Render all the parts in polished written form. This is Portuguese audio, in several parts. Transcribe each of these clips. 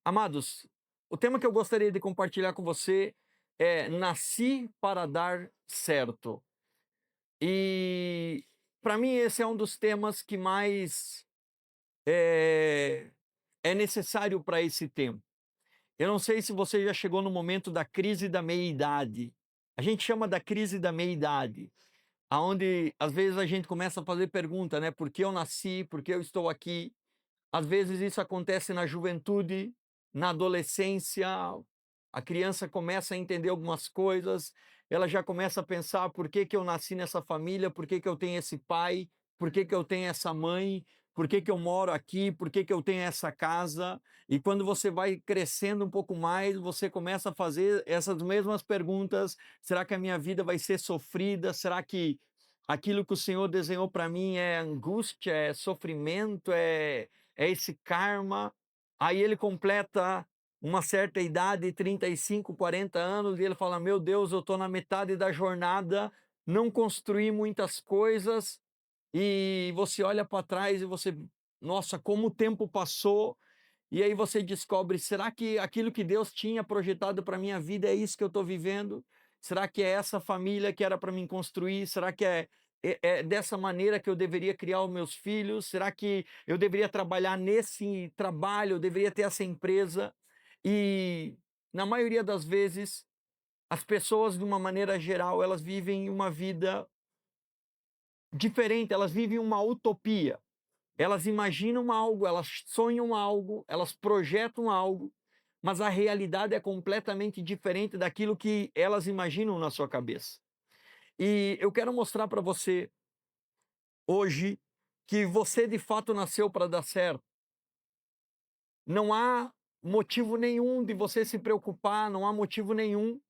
Amados, o tema que eu gostaria de compartilhar com você é Nasci para dar certo. E para mim esse é um dos temas que mais é, é necessário para esse tempo. Eu não sei se você já chegou no momento da crise da meia-idade. A gente chama da crise da meia-idade, aonde às vezes a gente começa a fazer pergunta, né? Por que eu nasci? Por que eu estou aqui? Às vezes isso acontece na juventude, na adolescência, a criança começa a entender algumas coisas, ela já começa a pensar por que que eu nasci nessa família, por que que eu tenho esse pai, por que que eu tenho essa mãe, por que que eu moro aqui, por que que eu tenho essa casa. E quando você vai crescendo um pouco mais, você começa a fazer essas mesmas perguntas: será que a minha vida vai ser sofrida? Será que aquilo que o Senhor desenhou para mim é angústia, é sofrimento, é esse karma? Aí ele completa uma certa idade, 35, 40 anos, e ele fala: meu Deus, eu estou na metade da jornada, não construí muitas coisas. E você olha para trás e você, nossa, como o tempo passou. E aí você descobre: será que aquilo que Deus tinha projetado para minha vida é isso que eu estou vivendo? Será que é essa família que era para mim construir? Será que é dessa maneira que eu deveria criar os meus filhos? Será que eu deveria trabalhar nesse trabalho? Eu deveria ter essa empresa? E na maioria das vezes, as pessoas, de uma maneira geral, elas vivem uma vida diferente, elas vivem uma utopia. Elas imaginam algo, elas sonham algo, elas projetam algo, mas a realidade é completamente diferente daquilo que elas imaginam na sua cabeça. E eu quero mostrar para você hoje que você de fato nasceu para dar certo. Não há motivo nenhum de você se preocupar, não há motivo nenhum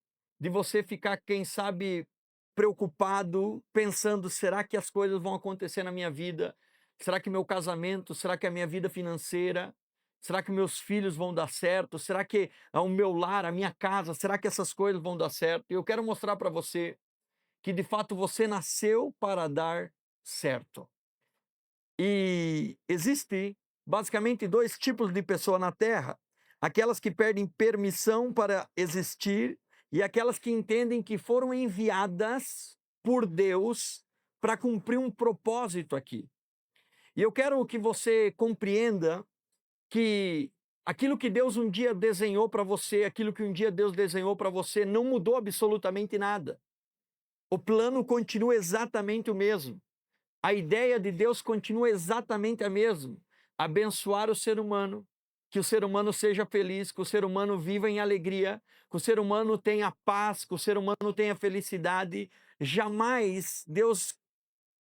de você ficar, quem sabe, preocupado, pensando: será que as coisas vão acontecer na minha vida? Será que meu casamento? Será que a minha vida financeira? Será que meus filhos vão dar certo? Será que o meu lar, a minha casa, será que essas coisas vão dar certo? E eu quero mostrar para você que de fato você nasceu para dar certo. E existe basicamente dois tipos de pessoa na Terra: aquelas que perdem permissão para existir e aquelas que entendem que foram enviadas por Deus para cumprir um propósito aqui. E eu quero que você compreenda que aquilo que Deus um dia desenhou para você, aquilo que um dia Deus desenhou para você, não mudou absolutamente nada. O plano continua exatamente o mesmo. A ideia de Deus continua exatamente a mesma: abençoar o ser humano, que o ser humano seja feliz, que o ser humano viva em alegria, que o ser humano tenha paz, que o ser humano tenha felicidade. Jamais Deus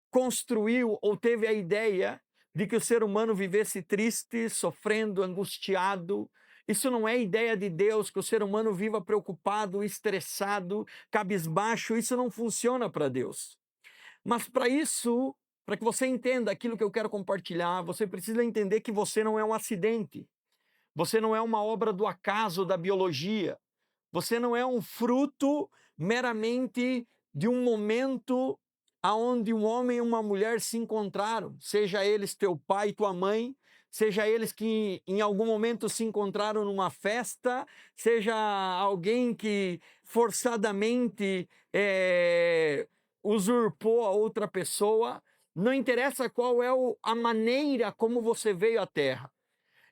construiu ou teve a ideia de que o ser humano vivesse triste, sofrendo, angustiado. Isso não é ideia de Deus, que o ser humano viva preocupado, estressado, cabisbaixo. Isso não funciona para Deus. Mas para isso, para que você entenda aquilo que eu quero compartilhar, você precisa entender que você não é um acidente. Você não é uma obra do acaso da biologia. Você não é um fruto meramente de um momento aonde um homem e uma mulher se encontraram, seja eles teu pai e tua mãe, seja eles que em algum momento se encontraram numa festa, seja alguém que forçadamente usurpou a outra pessoa. Não interessa qual é a maneira como você veio à Terra.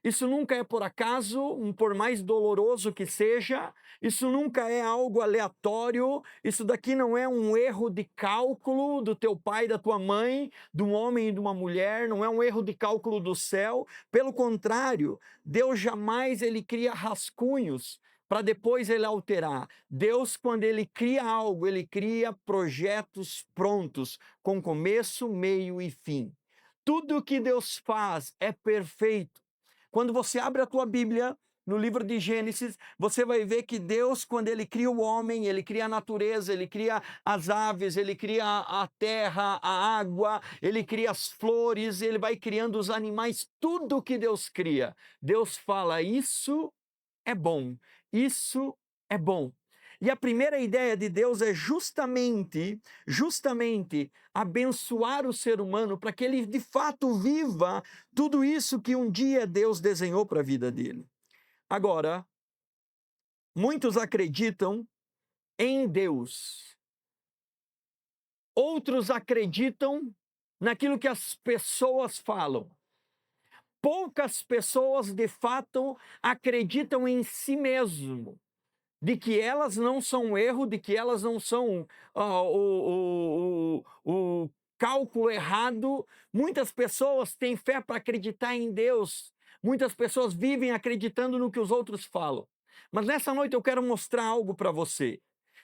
Isso nunca é por acaso, por mais doloroso que seja. Isso nunca é algo aleatório. Isso daqui não é um erro de cálculo do teu pai, da tua mãe, de um homem e de uma mulher. Não é um erro de cálculo do céu. Pelo contrário, Deus jamais ele cria rascunhos para depois ele alterar. Deus, quando ele cria algo, ele cria projetos prontos, com começo, meio e fim. Tudo que Deus faz é perfeito. Quando você abre a tua Bíblia, no livro de Gênesis, você vai ver que Deus, quando ele cria o homem, ele cria a natureza, ele cria as aves, ele cria a terra, a água, ele cria as flores, ele vai criando os animais. Tudo que Deus cria, Deus fala: isso é bom, isso é bom. E a primeira ideia de Deus é justamente abençoar o ser humano para que ele de fato viva tudo isso que um dia Deus desenhou para a vida dele. Agora, muitos acreditam em Deus. Outros acreditam naquilo que as pessoas falam. Poucas pessoas, de fato, acreditam em si mesmo, de que elas não são um erro, de que elas não são o cálculo errado. Muitas pessoas têm fé para acreditar em Deus. Muitas pessoas vivem acreditando no que os outros falam. Mas nessa noite eu quero mostrar algo para você,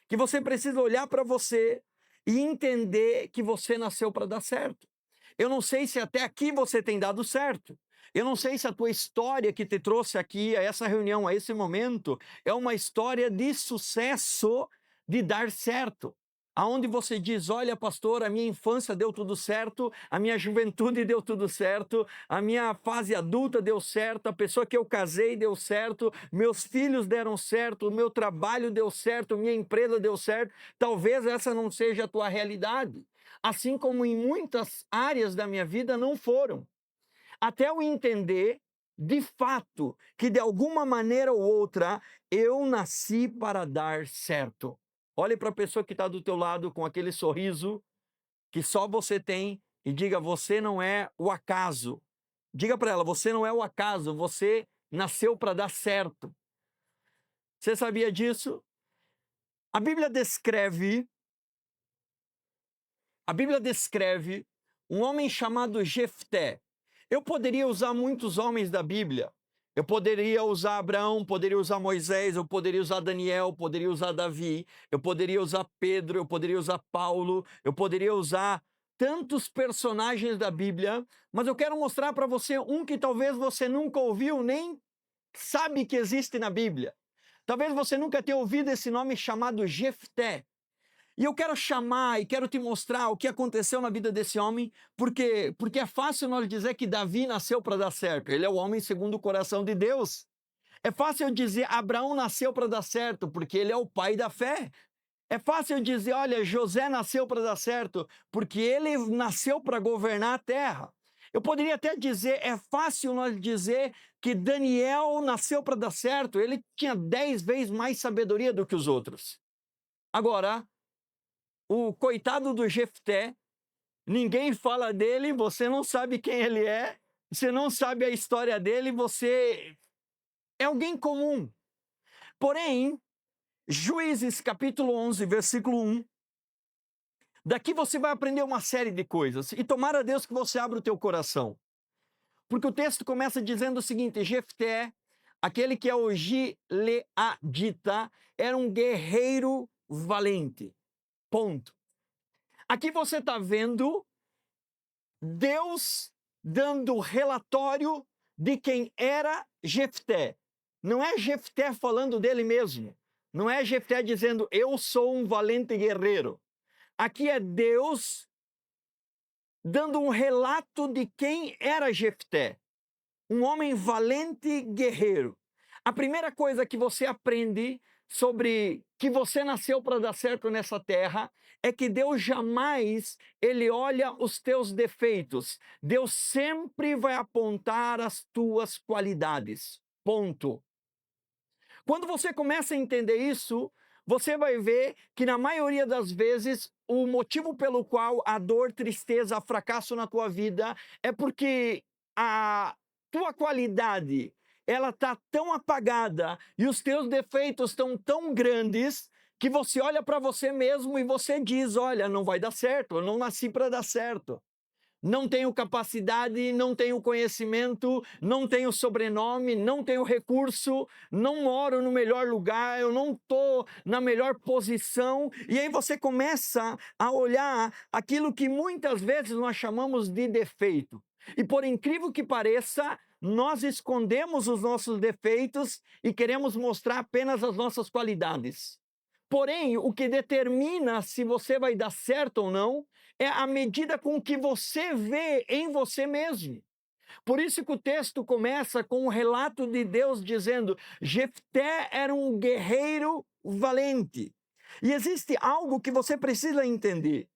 que você precisa olhar para você e entender que você nasceu para dar certo. Eu não sei se até aqui você tem dado certo. Eu não sei se a tua história que te trouxe aqui a essa reunião, a esse momento, é uma história de sucesso, de dar certo. Aonde você diz, olha, pastor, a minha infância deu tudo certo, a minha juventude deu tudo certo, a minha fase adulta deu certo, a pessoa que eu casei deu certo, meus filhos deram certo, o meu trabalho deu certo, minha empresa deu certo. Talvez essa não seja a tua realidade. Assim como em muitas áreas da minha vida não foram. Até eu entender, de fato, que de alguma maneira ou outra, eu nasci para dar certo. Olhe para a pessoa que está do teu lado com aquele sorriso que só você tem e diga, você não é o acaso. Diga para ela, você não é o acaso, você nasceu para dar certo. Você sabia disso? A Bíblia descreve um homem chamado Jefté. Eu poderia usar muitos homens da Bíblia. Eu poderia usar Abraão, poderia usar Moisés, eu poderia usar Daniel, poderia usar Davi, eu poderia usar Pedro, eu poderia usar Paulo, eu poderia usar tantos personagens da Bíblia, mas eu quero mostrar para você um que talvez você nunca ouviu, nem sabe que existe na Bíblia. Talvez você nunca tenha ouvido esse nome chamado Jefté. E eu quero chamar e quero te mostrar o que aconteceu na vida desse homem, porque é fácil nós dizer que Davi nasceu para dar certo. Ele é o homem segundo o coração de Deus. É fácil dizer Abraão nasceu para dar certo, porque ele é o pai da fé. É fácil dizer, olha, José nasceu para dar certo, porque ele nasceu para governar a terra. Eu poderia até dizer, é fácil nós dizer que Daniel nasceu para dar certo, ele tinha 10 vezes mais sabedoria do que os outros. Agora, o coitado do Jefté, ninguém fala dele, você não sabe quem ele é, você não sabe a história dele, você é alguém comum. Porém, Juízes capítulo 11, versículo 1, daqui você vai aprender uma série de coisas, e tomara Deus que você abra o teu coração. Porque o texto começa dizendo o seguinte, Jefté, aquele que é o Gileadita, era um guerreiro valente. Ponto. Aqui você está vendo Deus dando relatório de quem era Jefté. Não é Jefté falando dele mesmo. Não é Jefté dizendo, eu sou um valente guerreiro. Aqui é Deus dando um relato de quem era Jefté. Um homem valente guerreiro. A primeira coisa que você aprende sobre que você nasceu para dar certo nessa terra é que Deus jamais ele olha os teus defeitos. Deus sempre vai apontar as tuas qualidades. Ponto. Quando você começa a entender isso, você vai ver que na maioria das vezes o motivo pelo qual a dor, tristeza, fracasso na tua vida é porque a tua qualidade ela está tão apagada e os teus defeitos estão tão grandes que você olha para você mesmo e você diz, olha, não vai dar certo, eu não nasci para dar certo. Não tenho capacidade, não tenho conhecimento, não tenho sobrenome, não tenho recurso, não moro no melhor lugar, eu não estou na melhor posição. E aí você começa a olhar aquilo que muitas vezes nós chamamos de defeito. E por incrível que pareça, nós escondemos os nossos defeitos e queremos mostrar apenas as nossas qualidades. Porém, o que determina se você vai dar certo ou não é a medida com que você vê em você mesmo. Por isso que o texto começa com um relato de Deus dizendo, Jefté era um guerreiro valente. E existe algo que você precisa entender.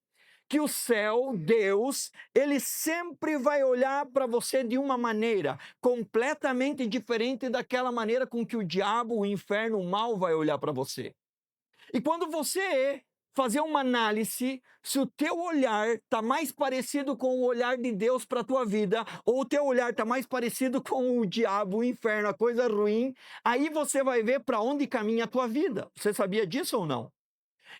que o céu, Deus, ele sempre vai olhar para você de uma maneira completamente diferente daquela maneira com que o diabo, o inferno, o mal vai olhar para você. E quando você fazer uma análise, se o teu olhar está mais parecido com o olhar de Deus para a tua vida, ou o teu olhar está mais parecido com o diabo, o inferno, a coisa ruim, aí você vai ver para onde caminha a tua vida. Você sabia disso ou não?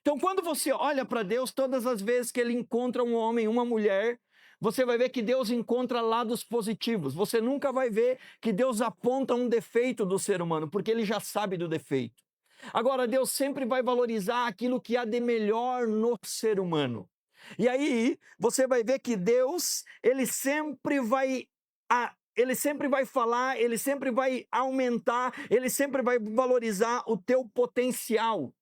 Então, quando você olha para Deus, todas as vezes que ele encontra um homem, uma mulher, você vai ver que Deus encontra lados positivos. Você nunca vai ver que Deus aponta um defeito do ser humano, porque ele já sabe do defeito. Agora, Deus sempre vai valorizar aquilo que há de melhor no ser humano. E aí, você vai ver que Deus, ele sempre vai falar, ele sempre vai aumentar, ele sempre vai valorizar o teu potencial.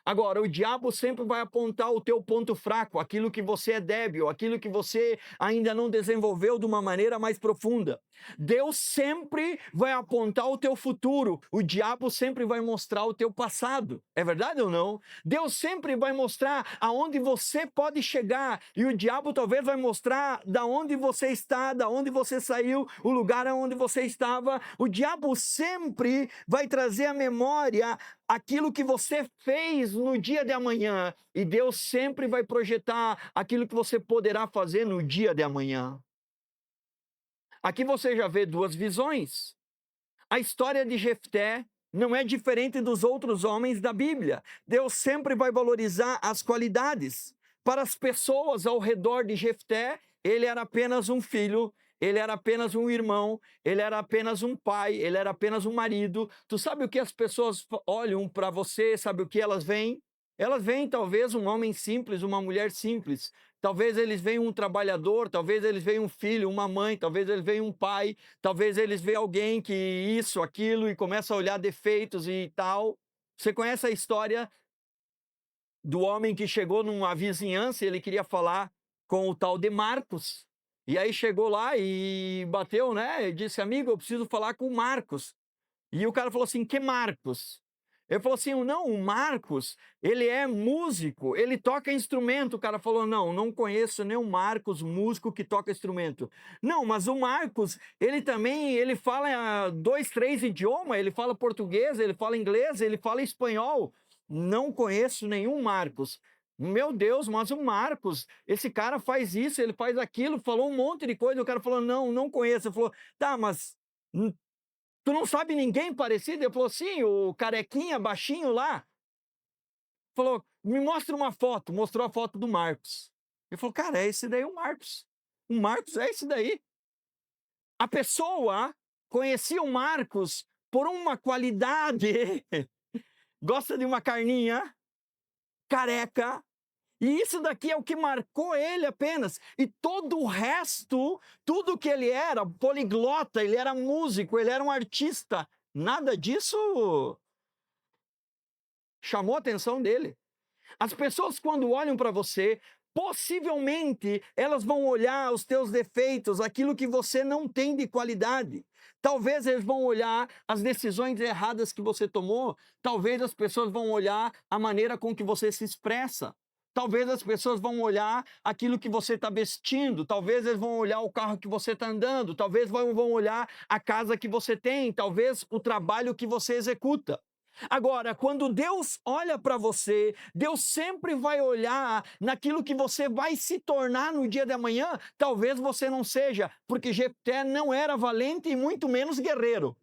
Agora, o diabo sempre vai apontar o teu ponto fraco, aquilo que você é débil, aquilo que você ainda não desenvolveu de uma maneira mais profunda. Deus sempre vai apontar o teu futuro, o diabo sempre vai mostrar o teu passado. É verdade ou não? Deus sempre vai mostrar aonde você pode chegar e o diabo talvez vai mostrar da onde você está, da onde você saiu, o lugar onde você estava. O diabo sempre vai trazer à memória aquilo que você fez no dia de amanhã, e Deus sempre vai projetar aquilo que você poderá fazer no dia de amanhã. Aqui você já vê duas visões. A história de Jefté não é diferente dos outros homens da Bíblia. Deus sempre vai valorizar as qualidades. Para as pessoas ao redor de Jefté, ele era apenas um filho, ele era apenas um irmão, ele era apenas um pai, ele era apenas um marido. Tu sabe o que as pessoas olham para você, sabe o que elas veem? Elas veem talvez um homem simples, uma mulher simples. Talvez eles veem um trabalhador, talvez eles veem um filho, uma mãe, talvez eles veem um pai, talvez eles veem alguém que isso, aquilo, e começa a olhar defeitos e tal. Você conhece a história do homem que chegou numa vizinhança e ele queria falar com o tal de Marcos. E aí chegou lá e bateu, né? E disse, amigo, eu preciso falar com o Marcos. E o cara falou assim, que Marcos? Ele falou assim, não, o Marcos, ele é músico, ele toca instrumento. O cara falou, não, não conheço nem o Marcos, músico que toca instrumento. Não, mas o Marcos, ele também, ele fala 2, 3 idiomas, ele fala português, ele fala inglês, ele fala espanhol. Não conheço nenhum Marcos. Meu Deus, mas o Marcos, esse cara faz isso, ele faz aquilo, falou um monte de coisa. O cara falou, não, não conheço. Ele falou, tá, mas tu não sabe ninguém parecido? Ele falou, sim, o carequinha, baixinho lá. Falou, me mostra uma foto. Mostrou a foto do Marcos. Ele falou, cara, é esse daí o Marcos. O Marcos é esse daí. A pessoa conhecia o Marcos por uma qualidade. Gosta de uma carninha, careca. E isso daqui é o que marcou ele apenas. E todo o resto, tudo que ele era, poliglota, ele era músico, ele era um artista. Nada disso chamou a atenção dele. As pessoas, quando olham para você, possivelmente elas vão olhar os teus defeitos, aquilo que você não tem de qualidade. Talvez eles vão olhar as decisões erradas que você tomou. Talvez as pessoas vão olhar a maneira com que você se expressa. Talvez as pessoas vão olhar aquilo que você está vestindo. Talvez eles vão olhar o carro que você está andando. Talvez vão olhar a casa que você tem. Talvez o trabalho que você executa. Agora, quando Deus olha para você, Deus sempre vai olhar naquilo que você vai se tornar no dia de amanhã. Talvez você não seja, porque Jefté não era valente e muito menos guerreiro.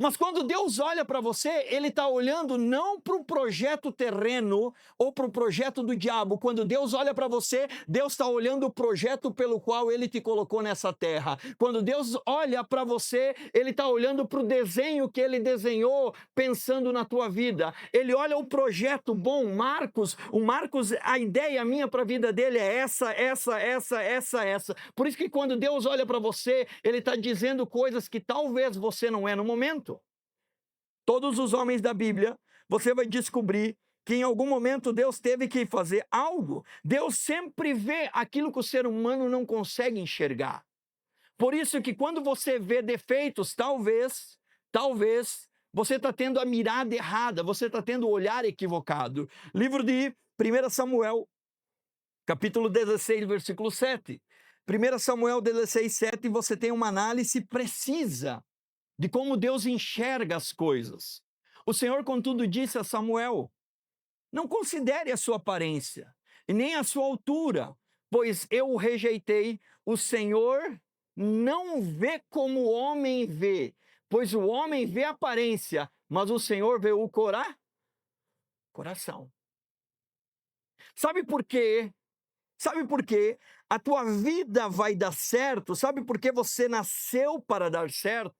Mas quando Deus olha para você, Ele está olhando não para o projeto terreno ou para o projeto do diabo. Quando Deus olha para você, Deus está olhando o projeto pelo qual Ele te colocou nessa terra. Quando Deus olha para você, Ele está olhando para o desenho que Ele desenhou pensando na tua vida. Ele olha o projeto bom. O Marcos, a ideia minha para a vida dele é essa. Por isso que quando Deus olha para você, Ele está dizendo coisas que talvez você não é no momento. Todos os homens da Bíblia, você vai descobrir que em algum momento Deus teve que fazer algo. Deus sempre vê aquilo que o ser humano não consegue enxergar. Por isso que quando você vê defeitos, talvez, você está tendo a mirada errada, você está tendo o olhar equivocado. Livro de 1 Samuel, capítulo 16, versículo 7. 1 Samuel 16, 7, você tem uma análise precisa de como Deus enxerga as coisas. O Senhor, contudo, disse a Samuel: não considere a sua aparência e nem a sua altura, pois eu o rejeitei. O Senhor não vê como o homem vê, pois o homem vê a aparência, mas o Senhor vê o coração. Sabe por quê? Sabe por quê? A tua vida vai dar certo? Sabe por que você nasceu para dar certo?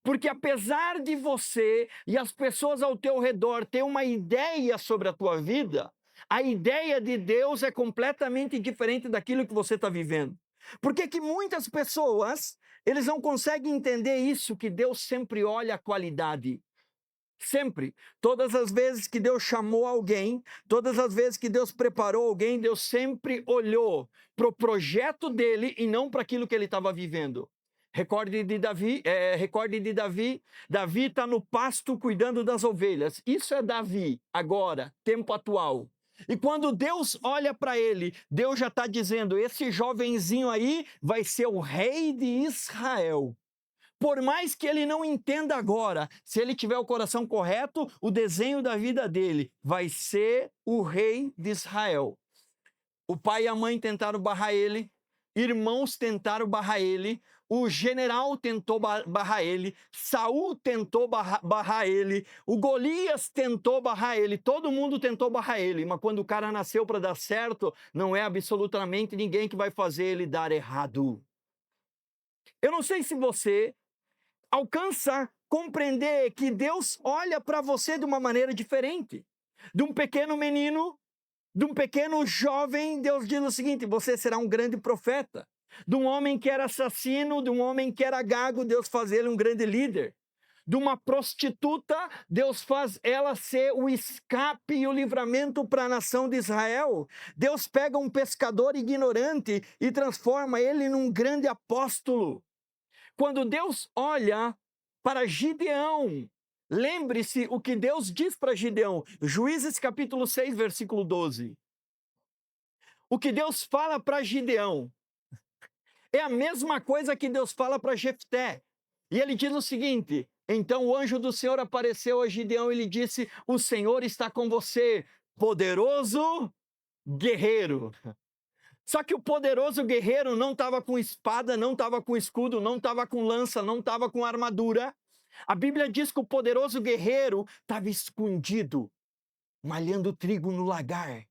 Porque apesar de você e as pessoas ao teu redor ter uma ideia sobre a tua vida, a ideia de Deus é completamente diferente daquilo que você está vivendo. Por que muitas pessoas, eles não conseguem entender isso, que Deus sempre olha a qualidade? Sempre. Todas as vezes que Deus chamou alguém, todas as vezes que Deus preparou alguém, Deus sempre olhou para o projeto dele e não para aquilo que ele estava vivendo. Recorde de Davi. Davi está no pasto cuidando das ovelhas. Isso é Davi, agora, tempo atual. E quando Deus olha para ele, Deus já está dizendo: esse jovenzinho aí vai ser o rei de Israel. Por mais que ele não entenda agora, se ele tiver o coração correto, o desenho da vida dele vai ser o rei de Israel. O pai e a mãe tentaram barrar ele, irmãos tentaram barrar ele, o general tentou barrar ele, Saul tentou barrar ele, o Golias tentou barrar ele, todo mundo tentou barrar ele, mas quando o cara nasceu para dar certo, não é absolutamente ninguém que vai fazer ele dar errado. Eu não sei se você alcança compreender que Deus olha para você de uma maneira diferente. De um pequeno menino, de um pequeno jovem, Deus diz o seguinte: você será um grande profeta. De um homem que era assassino, de um homem que era gago, Deus faz ele um grande líder. De uma prostituta, Deus faz ela ser o escape e o livramento para a nação de Israel. Deus pega um pescador ignorante e transforma ele num grande apóstolo. Quando Deus olha para Gideão, lembre-se o que Deus diz para Gideão, Juízes capítulo 6, versículo 12. O que Deus fala para Gideão é a mesma coisa que Deus fala para Jefté. E ele diz o seguinte: então o anjo do Senhor apareceu a Gideão e lhe disse: o Senhor está com você, poderoso guerreiro. Só que o poderoso guerreiro não estava com espada, não estava com escudo, não estava com lança, não estava com armadura. A Bíblia diz que o poderoso guerreiro estava escondido, malhando trigo no lagar,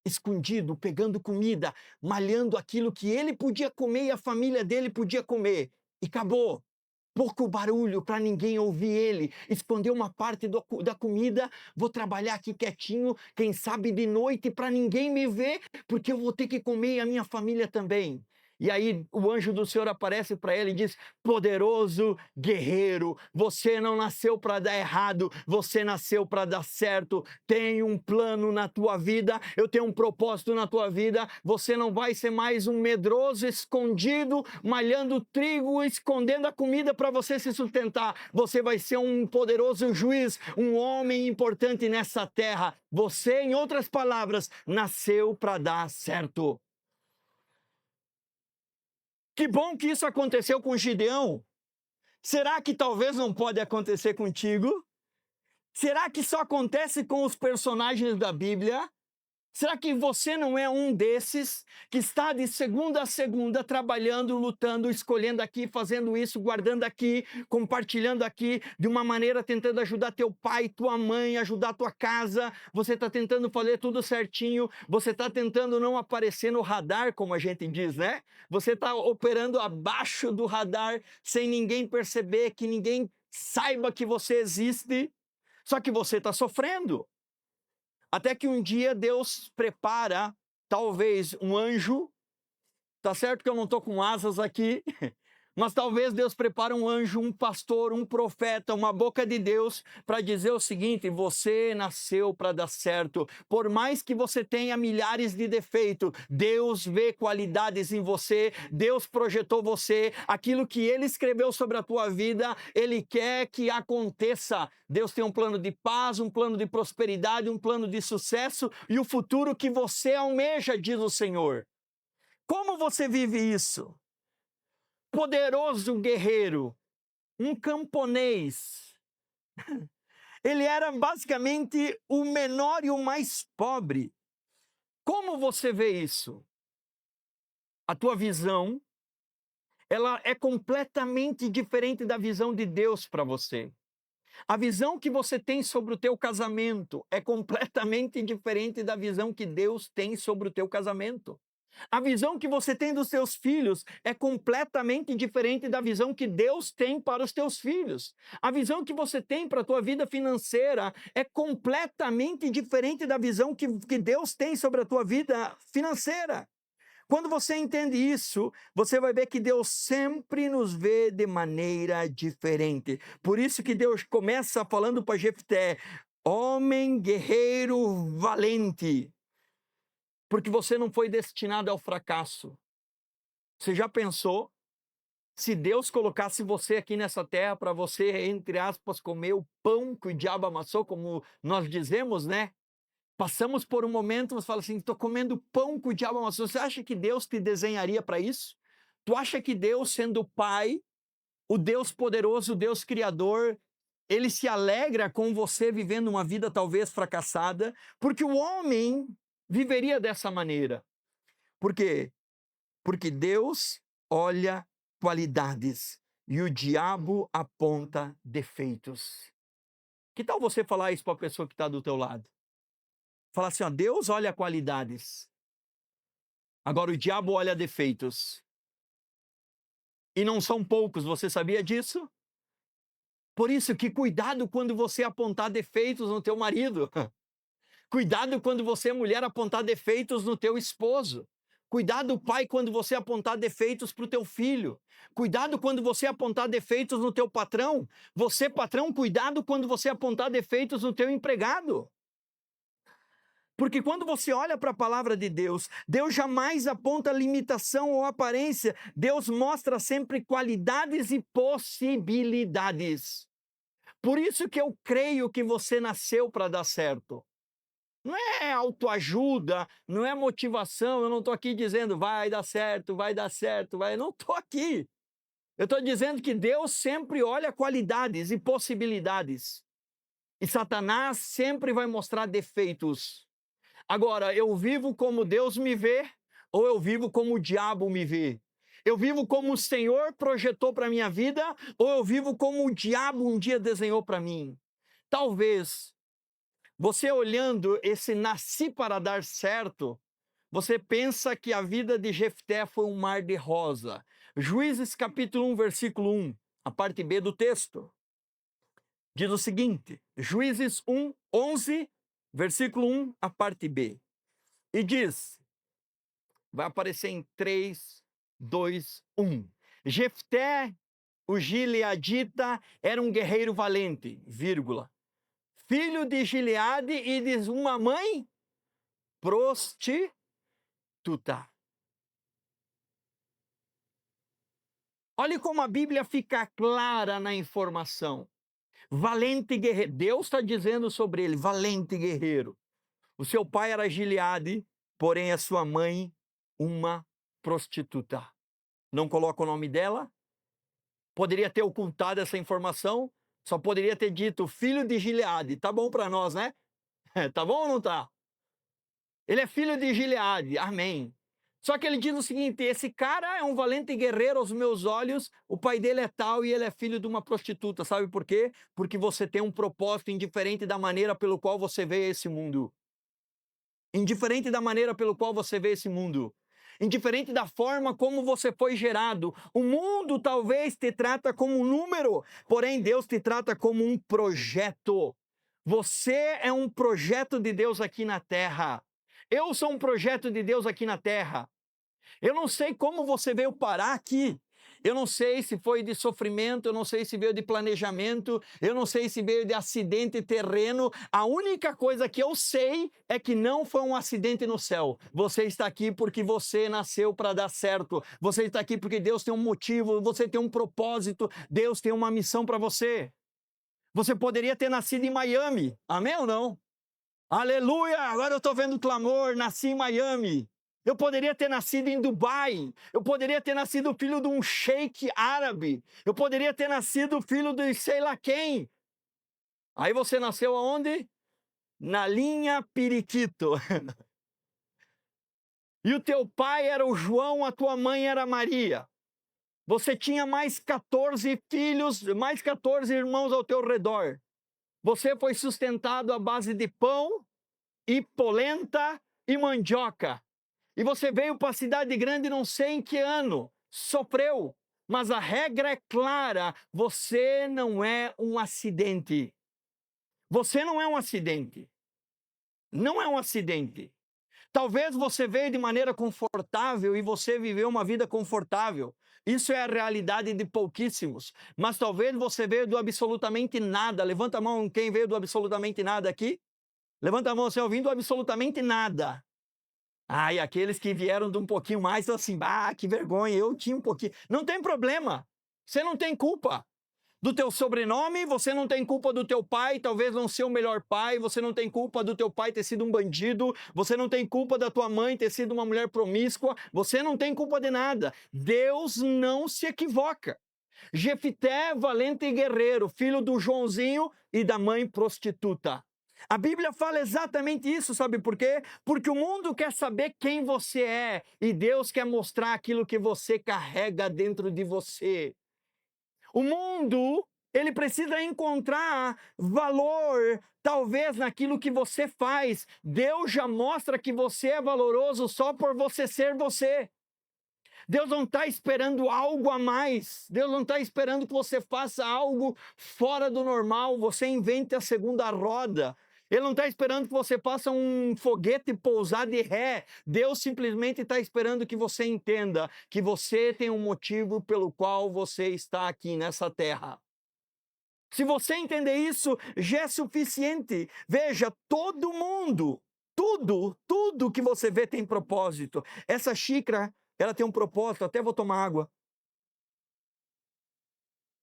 escondido, pegando comida, malhando aquilo que ele podia comer e a família dele podia comer. E acabou. Pouco barulho para ninguém ouvir ele, escondeu uma parte da comida, vou trabalhar aqui quietinho, quem sabe de noite para ninguém me ver, porque eu vou ter que comer e a minha família também. E aí o anjo do Senhor aparece para ele e diz: poderoso guerreiro, você não nasceu para dar errado, você nasceu para dar certo. Tem um plano na tua vida, eu tenho um propósito na tua vida. Você não vai ser mais um medroso escondido, malhando trigo, escondendo a comida para você se sustentar. Você vai ser um poderoso juiz, um homem importante nessa terra. Você, em outras palavras, nasceu para dar certo. Que bom que isso aconteceu com Gideão. Será que talvez não pode acontecer contigo? Será que só acontece com os personagens da Bíblia? Será que você não é um desses que está de segunda a segunda trabalhando, lutando, escolhendo aqui, fazendo isso, guardando aqui, compartilhando aqui, de uma maneira tentando ajudar teu pai, tua mãe, ajudar tua casa? Você está tentando fazer tudo certinho, você está tentando não aparecer no radar, como a gente diz, né? Você está operando abaixo do radar, sem ninguém perceber, que ninguém saiba que você existe, só que você está sofrendo. Até que um dia Deus prepara, talvez, um anjo. Tá certo que eu não estou com asas aqui, Mas talvez Deus prepare um anjo, um pastor, um profeta, uma boca de Deus para dizer o seguinte: você nasceu para dar certo. Por mais que você tenha milhares de defeitos, Deus vê qualidades em você, Deus projetou você, aquilo que Ele escreveu sobre a tua vida, Ele quer que aconteça. Deus tem um plano de paz, um plano de prosperidade, um plano de sucesso e o futuro que você almeja, diz o Senhor. Como você vive isso? Poderoso guerreiro, um camponês. Ele era basicamente o menor e o mais pobre. Como você vê isso? A tua visão, ela é completamente diferente da visão de Deus para você. A visão que você tem sobre o teu casamento é completamente diferente da visão que Deus tem sobre o teu casamento. A visão que você tem dos seus filhos é completamente diferente da visão que Deus tem para os teus filhos. A visão que você tem para a tua vida financeira é completamente diferente da visão que Deus tem sobre a tua vida financeira. Quando você entende isso, você vai ver que Deus sempre nos vê de maneira diferente. Por isso que Deus começa falando para Jefté: homem guerreiro valente. Porque você não foi destinado ao fracasso. Você já pensou se Deus colocasse você aqui nessa terra para você, entre aspas, comer o pão que o diabo amassou, como nós dizemos, né? Passamos por um momento, você fala assim: estou comendo pão que o diabo amassou. Você acha que Deus te desenharia para isso? Tu acha que Deus, sendo o Pai, o Deus poderoso, o Deus Criador, Ele se alegra com você vivendo uma vida talvez fracassada? Porque o homem viveria dessa maneira. Por quê? Porque Deus olha qualidades e o diabo aponta defeitos. Que tal você falar isso para a pessoa que está do teu lado? Falar assim: ó, Deus olha qualidades, agora o diabo olha defeitos. E não são poucos, você sabia disso? Por isso que cuidado quando você apontar defeitos no teu marido. Cuidado quando você, mulher, apontar defeitos no teu esposo. Cuidado, pai, quando você apontar defeitos para o teu filho. Cuidado quando você apontar defeitos no teu patrão. Você, patrão, cuidado quando você apontar defeitos no teu empregado. Porque quando você olha para a palavra de Deus, Deus jamais aponta limitação ou aparência. Deus mostra sempre qualidades e possibilidades. Por isso que eu creio que você nasceu para dar certo. Não é autoajuda, não é motivação. Eu não estou aqui dizendo vai dar certo, vai dar certo, vai. Eu não estou aqui. Eu estou dizendo que Deus sempre olha qualidades e possibilidades. E Satanás sempre vai mostrar defeitos. Agora, eu vivo como Deus me vê ou eu vivo como o diabo me vê? Eu vivo como o Senhor projetou para a minha vida ou eu vivo como o diabo um dia desenhou para mim? Talvez você olhando esse nasci para dar certo, você pensa que a vida de Jefté foi um mar de rosa. Juízes capítulo 1, versículo 1, a parte B do texto, diz o seguinte, Juízes 1, 11, versículo 1, a parte B. E diz, vai aparecer em 3, 2, 1. Jefté, o gileadita, era um guerreiro valente, vírgula, filho de Gileade e de uma mãe prostituta. Olha como a Bíblia fica clara na informação. Valente guerreiro. Deus está dizendo sobre ele, valente guerreiro. O seu pai era Gileade, porém a sua mãe, uma prostituta. Não coloca o nome dela. Poderia ter ocultado essa informação. Só poderia ter dito filho de Gileade. Tá bom para nós, né? Tá bom ou não tá? Ele é filho de Gileade. Amém. Só que ele diz o seguinte, esse cara é um valente guerreiro aos meus olhos, o pai dele é tal e ele é filho de uma prostituta. Sabe por quê? Porque você tem um propósito indiferente da maneira pelo qual você vê esse mundo. Indiferente da maneira pelo qual você vê esse mundo. Indiferente da forma como você foi gerado. O mundo talvez te trata como um número, porém Deus te trata como um projeto. Você é um projeto de Deus aqui na terra. Eu sou um projeto de Deus aqui na terra. Eu não sei como você veio parar aqui. Eu não sei se foi de sofrimento, eu não sei se veio de planejamento, eu não sei se veio de acidente terreno. A única coisa que eu sei é que não foi um acidente no céu. Você está aqui porque você nasceu para dar certo. Você está aqui porque Deus tem um motivo, você tem um propósito, Deus tem uma missão para você. Você poderia ter nascido em Miami, amém ou não? Aleluia! Agora eu estou vendo o clamor, nasci em Miami. Eu poderia ter nascido em Dubai. Eu poderia ter nascido filho de um sheik árabe. Eu poderia ter nascido filho de sei lá quem. Aí você nasceu aonde? Na linha Periquito. E o teu pai era o João, a tua mãe era Maria. Você tinha mais 14 filhos, mais 14 irmãos ao teu redor. Você foi sustentado à base de pão e polenta e mandioca. E você veio para a cidade grande não sei em que ano, sofreu. Mas a regra é clara, você não é um acidente. Você não é um acidente. Não é um acidente. Talvez você veio de maneira confortável e você viveu uma vida confortável. Isso é a realidade de pouquíssimos. Mas talvez você veio do absolutamente nada. Levanta a mão quem veio do absolutamente nada aqui. Levanta a mão, você ouvindo absolutamente nada. E aqueles que vieram de um pouquinho mais, estão assim, que vergonha, eu tinha um pouquinho. Não tem problema, você não tem culpa do teu sobrenome, você não tem culpa do teu pai, talvez não ser o melhor pai, você não tem culpa do teu pai ter sido um bandido, você não tem culpa da tua mãe ter sido uma mulher promíscua, você não tem culpa de nada. Deus não se equivoca. Jefité, valente e guerreiro, filho do Joãozinho e da mãe prostituta. A Bíblia fala exatamente isso, sabe por quê? Porque o mundo quer saber quem você é e Deus quer mostrar aquilo que você carrega dentro de você. O mundo, ele precisa encontrar valor, talvez naquilo que você faz. Deus já mostra que você é valoroso só por você ser você. Deus não está esperando algo a mais. Deus não está esperando que você faça algo fora do normal, você invente a segunda roda. Ele não está esperando que você faça um foguete pousar de ré. Deus simplesmente está esperando que você entenda que você tem um motivo pelo qual você está aqui nessa terra. Se você entender isso, já é suficiente. Veja, todo mundo, tudo que você vê tem propósito. Essa xícara, ela tem um propósito. Até vou tomar água.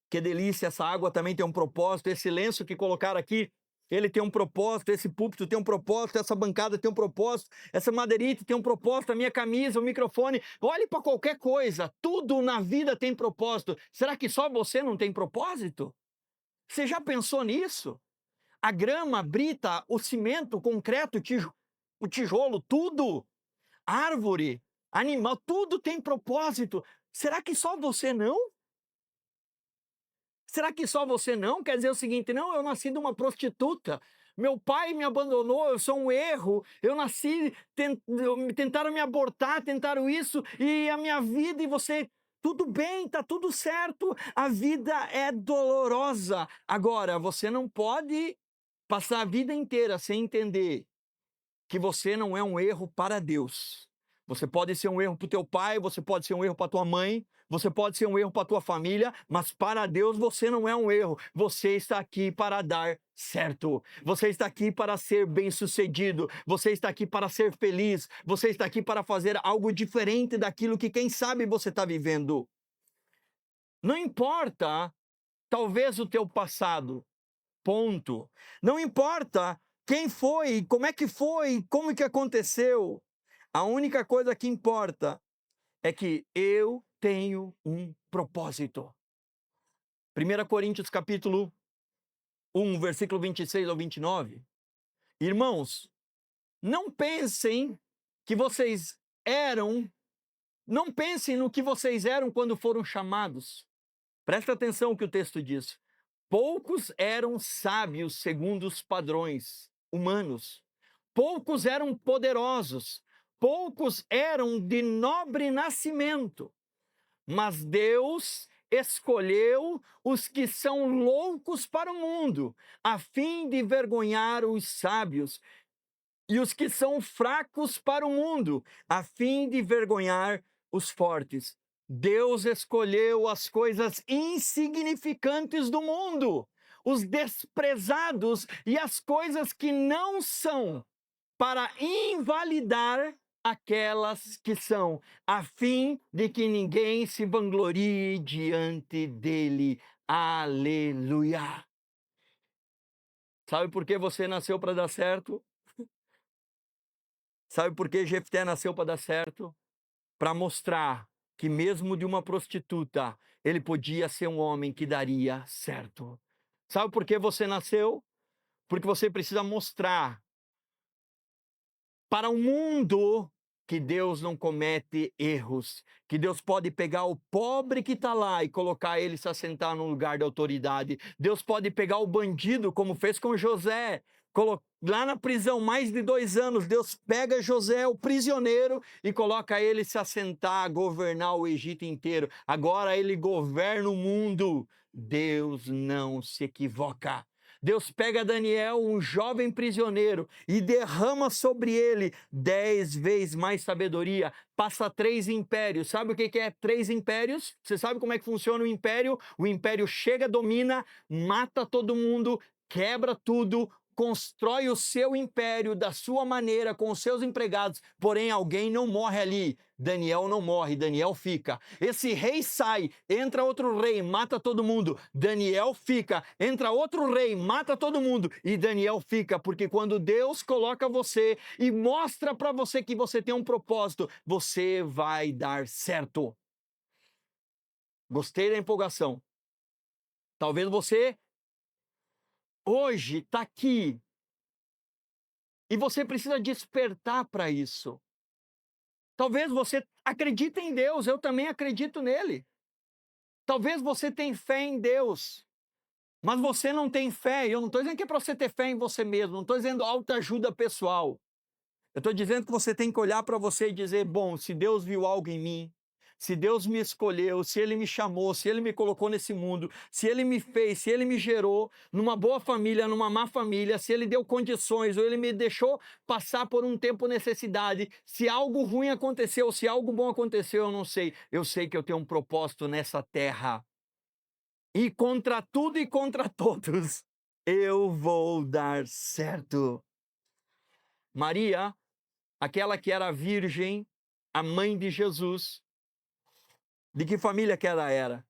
Que delícia, essa água também tem um propósito. Esse lenço que colocaram aqui, ele tem um propósito. Esse púlpito tem um propósito. Essa bancada tem um propósito. Essa madeirite tem um propósito. A minha camisa, o microfone. Olhe para qualquer coisa. Tudo na vida tem propósito. Será que só você não tem propósito? Você já pensou nisso? A grama, a brita, o cimento, o concreto, o tijolo, tudo. Árvore, animal, tudo tem propósito. Será que só você não? Será que só você não? Quer dizer o seguinte, não, eu nasci de uma prostituta. Meu pai me abandonou, eu sou um erro. Eu nasci, tentaram me abortar, tentaram isso, e a minha vida, e você... Tudo bem, tá tudo certo. A vida é dolorosa. Agora, você não pode passar a vida inteira sem entender que você não é um erro para Deus. Você pode ser um erro para o teu pai, você pode ser um erro para tua mãe, você pode ser um erro para tua família, mas para Deus você não é um erro. Você está aqui para dar certo. Você está aqui para ser bem-sucedido. Você está aqui para ser feliz. Você está aqui para fazer algo diferente daquilo que quem sabe você está vivendo. Não importa, talvez o teu passado. Ponto. Não importa quem foi, como que aconteceu. A única coisa que importa é que eu tenho um propósito. 1 Coríntios capítulo 1, versículo 26 ao 29. Irmãos, não pensem que vocês eram, não pensem no que vocês eram quando foram chamados. Presta atenção no que o texto diz. Poucos eram sábios segundo os padrões humanos. Poucos eram poderosos. Poucos eram de nobre nascimento. Mas Deus escolheu os que são loucos para o mundo, a fim de envergonhar os sábios, e os que são fracos para o mundo, a fim de envergonhar os fortes. Deus escolheu as coisas insignificantes do mundo, os desprezados e as coisas que não são, para invalidar aquelas que são, a fim de que ninguém se vanglorie diante dele. Aleluia! Sabe por que você nasceu para dar certo? Sabe por que Jefté nasceu para dar certo? Para mostrar que mesmo de uma prostituta, ele podia ser um homem que daria certo. Sabe por que você nasceu? Porque você precisa mostrar para o mundo que Deus não comete erros, que Deus pode pegar o pobre que está lá e colocar ele se assentar num lugar de autoridade. Deus pode pegar o bandido, como fez com José, lá na prisão, mais de 2 anos, Deus pega José, o prisioneiro, e coloca ele se assentar, governar o Egito inteiro. Agora ele governa o mundo. Deus não se equivoca. Deus pega Daniel, um jovem prisioneiro, e derrama sobre ele 10 vezes mais sabedoria. Passa 3 impérios. Sabe o que é 3 impérios? Você sabe como é que funciona o império? O império chega, domina, mata todo mundo, quebra tudo, constrói o seu império da sua maneira, com os seus empregados, porém alguém não morre ali. Daniel não morre, Daniel fica. Esse rei sai, entra outro rei, mata todo mundo. Daniel fica, entra outro rei, mata todo mundo. E Daniel fica, porque quando Deus coloca você e mostra para você que você tem um propósito, você vai dar certo. Gostei da empolgação. Talvez você hoje está aqui e você precisa despertar para isso. Talvez você acredite em Deus, eu também acredito nele. Talvez você tenha fé em Deus, mas você não tem fé. Eu não estou dizendo que é para você ter fé em você mesmo, não estou dizendo autoajuda pessoal. Eu estou dizendo que você tem que olhar para você e dizer, bom, se Deus viu algo em mim, se Deus me escolheu, se Ele me chamou, se Ele me colocou nesse mundo, se Ele me fez, se Ele me gerou numa boa família, numa má família, se Ele deu condições ou Ele me deixou passar por um tempo necessidade, se algo ruim aconteceu, se algo bom aconteceu, eu não sei. Eu sei que eu tenho um propósito nessa terra. E contra tudo e contra todos, eu vou dar certo. Maria, aquela que era virgem, a mãe de Jesus, de que família que ela era?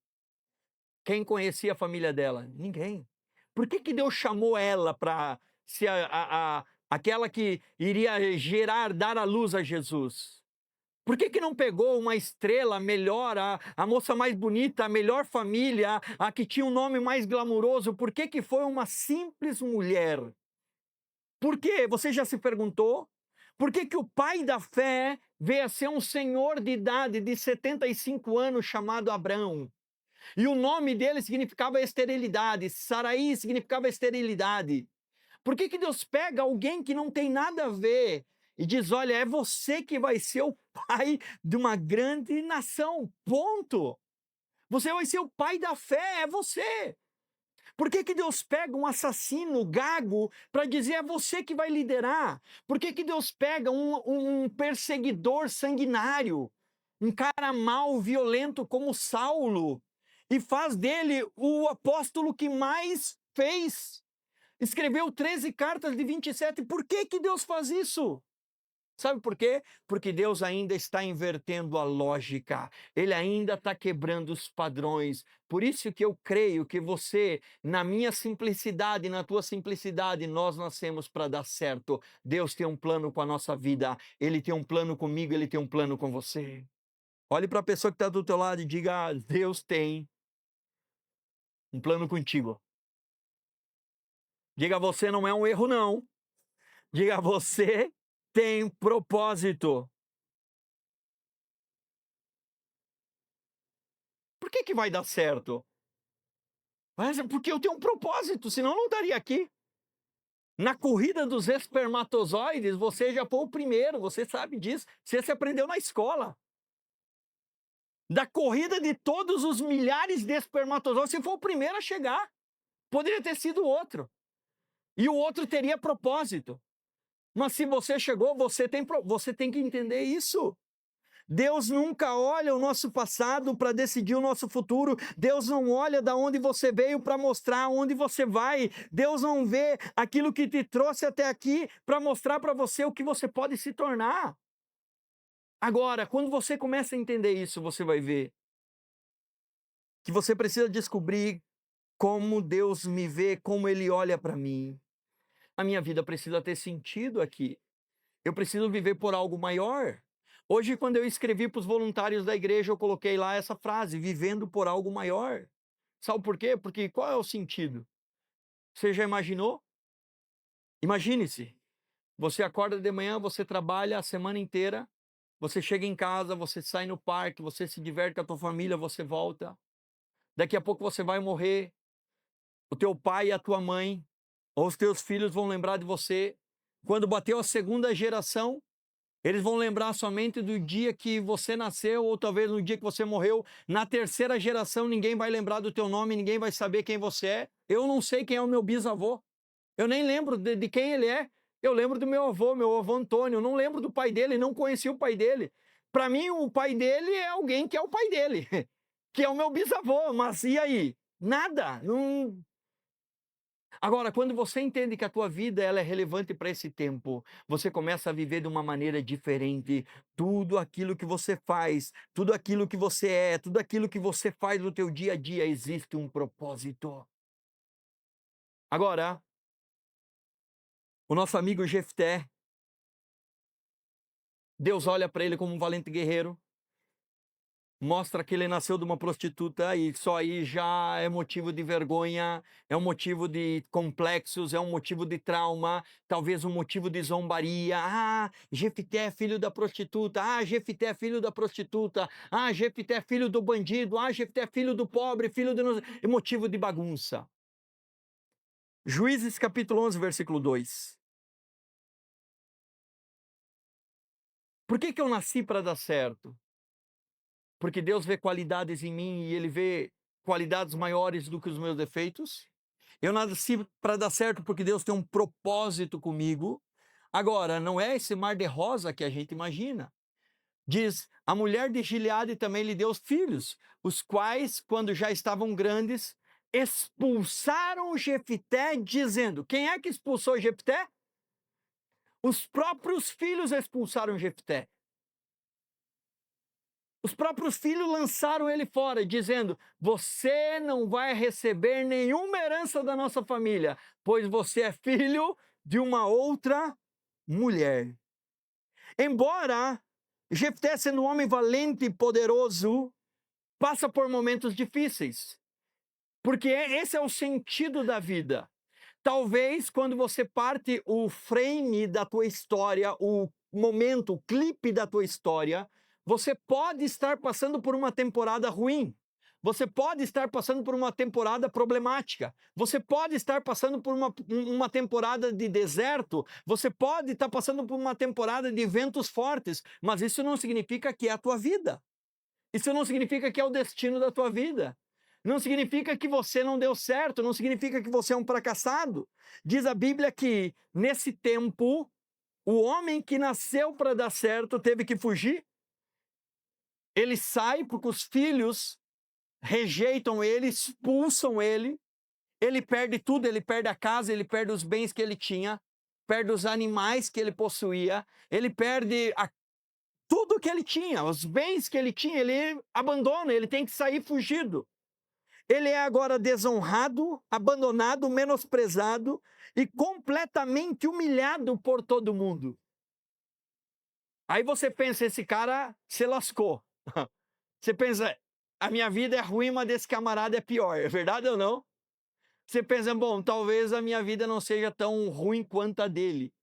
Quem conhecia a família dela? Ninguém. Por que Deus chamou ela para ser aquela que iria gerar, dar à luz a Jesus? Por que não pegou uma estrela melhor, a moça mais bonita, a melhor família, a que tinha um nome mais glamuroso? Por que foi uma simples mulher? Por quê? Você já se perguntou? Por que o pai da fé veio a ser um senhor de idade de 75 anos chamado Abrão? E o nome dele significava esterilidade, Saraí significava esterilidade. Por que Deus pega alguém que não tem nada a ver e diz, olha, é você que vai ser o pai de uma grande nação, ponto. Você vai ser o pai da fé, é você. Por que Deus pega um assassino gago para dizer é você que vai liderar? Por que Deus pega um perseguidor sanguinário, um cara mau, violento como Saulo, e faz dele o apóstolo que mais fez? Escreveu 13 cartas de 27. Por que Deus faz isso? Sabe por quê? Porque Deus ainda está invertendo a lógica, Ele ainda está quebrando os padrões. Por isso que eu creio que você, na minha simplicidade, na tua simplicidade, nós nascemos para dar certo. Deus tem um plano com a nossa vida, Ele tem um plano comigo, Ele tem um plano com você. Olhe para a pessoa que está do teu lado e diga, Deus tem um plano contigo. Diga, você não é um erro não. Diga, você tem propósito. Por que vai dar certo? Mas é porque eu tenho um propósito, senão eu não estaria aqui. Na corrida dos espermatozoides, você já foi o primeiro, você sabe disso. Você se aprendeu na escola. Da corrida de todos os milhares de espermatozoides, você foi o primeiro a chegar. Poderia ter sido outro. E o outro teria propósito. Mas se você chegou, você tem que entender isso. Deus nunca olha o nosso passado para decidir o nosso futuro. Deus não olha da onde você veio para mostrar onde você vai. Deus não vê aquilo que te trouxe até aqui para mostrar para você o que você pode se tornar. Agora, quando você começa a entender isso, você vai ver que você precisa descobrir como Deus me vê, como Ele olha para mim. A minha vida precisa ter sentido aqui. Eu preciso viver por algo maior. Hoje, quando eu escrevi para os voluntários da igreja, eu coloquei lá essa frase, vivendo por algo maior. Sabe por quê? Porque qual é o sentido? Você já imaginou? Imagine-se, você acorda de manhã, você trabalha a semana inteira, você chega em casa, você sai no parque, você se diverte com a tua família, você volta. Daqui a pouco você vai morrer. O teu pai e a tua mãe, ou os teus filhos vão lembrar de você. Quando bateu a segunda geração, eles vão lembrar somente do dia que você nasceu ou talvez no dia que você morreu. Na terceira geração, ninguém vai lembrar do teu nome, ninguém vai saber quem você é. Eu não sei quem é o meu bisavô. Eu nem lembro de quem ele é. Eu lembro do meu avô Antônio. Eu não lembro do pai dele, não conheci o pai dele. Para mim, o pai dele é alguém que é o pai dele, que é o meu bisavô. Mas e aí? Nada. Não. Agora, quando você entende que a tua vida ela é relevante para esse tempo, você começa a viver de uma maneira diferente. Tudo aquilo que você faz, tudo aquilo que você é, tudo aquilo que você faz no teu dia a dia, existe um propósito. Agora, o nosso amigo Jefté, Deus olha para ele como um valente guerreiro, mostra que ele nasceu de uma prostituta e só aí já é motivo de vergonha, é um motivo de complexos, é um motivo de trauma, talvez um motivo de zombaria. Ah, Jefté é filho da prostituta. Ah, Jefté é filho da prostituta. Ah, Jefté é filho do bandido. Ah, Jefté é filho do pobre, filho do... É motivo de bagunça. Juízes capítulo 11, versículo 2. Por que eu nasci para dar certo? Porque Deus vê qualidades em mim e Ele vê qualidades maiores do que os meus defeitos. Eu nasci para dar certo porque Deus tem um propósito comigo. Agora, não é esse mar de rosa que a gente imagina. Diz, a mulher de Gileade também lhe deu filhos, os quais, quando já estavam grandes, expulsaram Jefté, dizendo, quem é que expulsou Jefté? Os próprios filhos expulsaram Jefté. Os próprios filhos lançaram ele fora, dizendo, você não vai receber nenhuma herança da nossa família, pois você é filho de uma outra mulher. Embora Jefté, sendo um homem valente e poderoso, passa por momentos difíceis, porque esse é o sentido da vida. Talvez quando você parte o frame da tua história, o momento, o clipe da tua história, você pode estar passando por uma temporada ruim. Você pode estar passando por uma temporada problemática. Você pode estar passando por uma temporada de deserto. Você pode estar passando por uma temporada de ventos fortes. Mas isso não significa que é a tua vida. Isso não significa que é o destino da tua vida. Não significa que você não deu certo, não significa que você é um fracassado. Diz a Bíblia que, nesse tempo, o homem que nasceu para dar certo teve que fugir. Ele sai porque os filhos rejeitam ele, expulsam ele. Ele perde tudo, ele perde a casa, ele perde os bens que ele tinha, perde os animais que ele possuía, ele perde tudo que ele tinha, os bens que ele tinha, ele abandona, ele tem que sair fugido. Ele é agora desonrado, abandonado, menosprezado e completamente humilhado por todo mundo. Aí você pensa, esse cara se lascou. Você pensa, a minha vida é ruim, mas desse camarada é pior. É verdade ou não? Você pensa, bom, talvez a minha vida não seja tão ruim quanto a dele.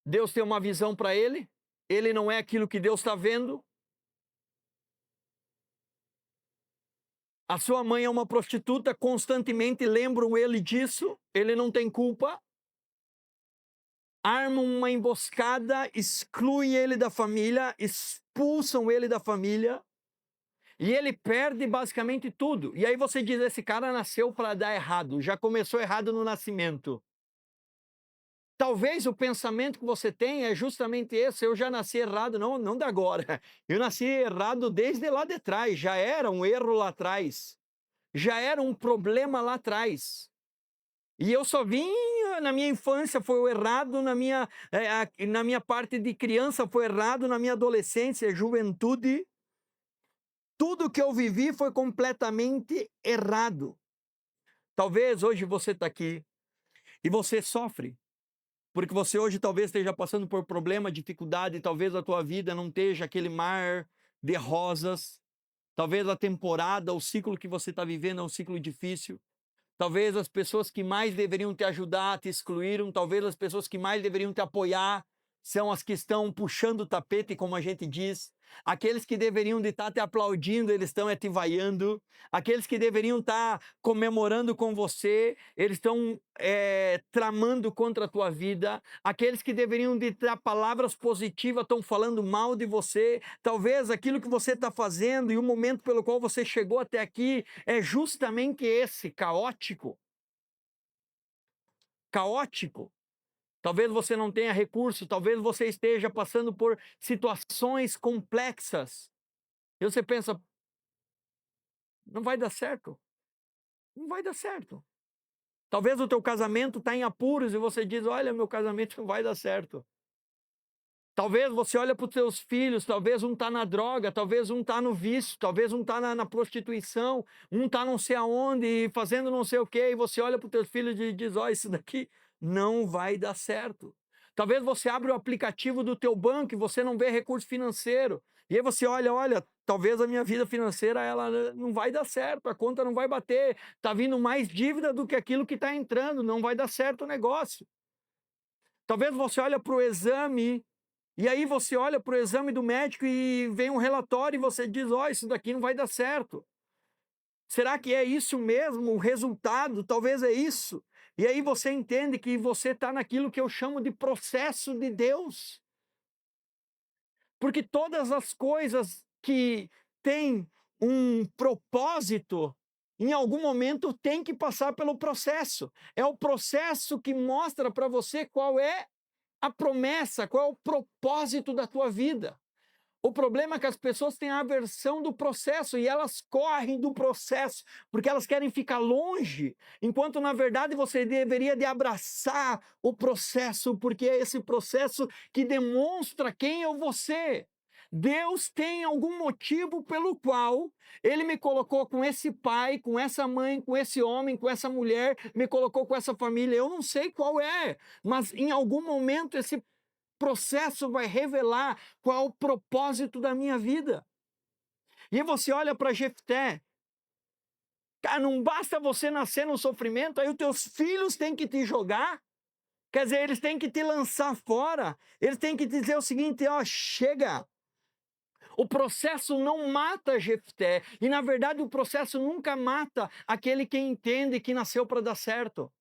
Deus tem uma visão para ele, ele não é aquilo que Deus está vendo. A sua mãe é uma prostituta, constantemente lembram ele disso, ele não tem culpa. Armam uma emboscada, excluem ele da família, expulsam ele da família, e ele perde basicamente tudo. E aí você diz, esse cara nasceu para dar errado, já começou errado no nascimento. Talvez o pensamento que você tem é justamente esse: eu já nasci errado, não da agora. Eu nasci errado desde lá de trás, já era um erro lá atrás, já era um problema lá atrás. E eu só vim, na minha infância foi o errado, na minha parte de criança foi errado, na minha adolescência, juventude, tudo que eu vivi foi completamente errado. Talvez hoje você está aqui e você sofre, porque você hoje talvez esteja passando por problema, dificuldade, talvez a tua vida não esteja aquele mar de rosas, talvez a temporada, o ciclo que você está vivendo é um ciclo difícil. Talvez as pessoas que mais deveriam te ajudar te excluíram, talvez as pessoas que mais deveriam te apoiar são as que estão puxando o tapete, como a gente diz. Aqueles que deveriam de estar te aplaudindo, eles estão te vaiando. Aqueles que deveriam estar comemorando com você, eles estão tramando contra a tua vida. Aqueles que deveriam de dar palavras positivas estão falando mal de você. Talvez aquilo que você está fazendo e o momento pelo qual você chegou até aqui é justamente esse, caótico. Caótico. Talvez você não tenha recurso, talvez você esteja passando por situações complexas. E você pensa, não vai dar certo. Não vai dar certo. Talvez o teu casamento está em apuros e você diz, olha, meu casamento não vai dar certo. Talvez você olhe para os teus filhos, talvez um está na droga, talvez um está no vício, talvez um está na prostituição, um está não sei aonde, fazendo não sei o quê, e você olha para os teus filhos e diz, ó, isso daqui não vai dar certo. Talvez você abra o aplicativo do teu banco e você não vê recurso financeiro, e aí você olha, talvez a minha vida financeira ela não vai dar certo, a conta não vai bater, está vindo mais dívida do que aquilo que está entrando, não vai dar certo o negócio. Talvez você olhe para o exame, e aí você olha para o exame do médico e vem um relatório e você diz, ó, isso daqui não vai dar certo. Será que é isso mesmo o resultado? Talvez é isso. E aí você entende que você está naquilo que eu chamo de processo de Deus. Porque todas as coisas que têm um propósito, em algum momento tem que passar pelo processo. É o processo que mostra para você qual é a promessa, qual é o propósito da tua vida. O problema é que as pessoas têm a aversão do processo e elas correm do processo porque elas querem ficar longe, enquanto na verdade você deveria de abraçar o processo, porque é esse processo que demonstra quem é você. Deus tem algum motivo pelo qual Ele me colocou com esse pai, com essa mãe, com esse homem, com essa mulher, me colocou com essa família. Eu não sei qual é, mas em algum momento esse processo vai revelar qual é o propósito da minha vida. E aí você olha para Jefté, cara, não basta você nascer no sofrimento, aí os teus filhos têm que te jogar, quer dizer, eles têm que te lançar fora, eles têm que dizer o seguinte, ó, chega. O processo não mata Jefté, e na verdade o processo nunca mata aquele que entende que nasceu para dar certo.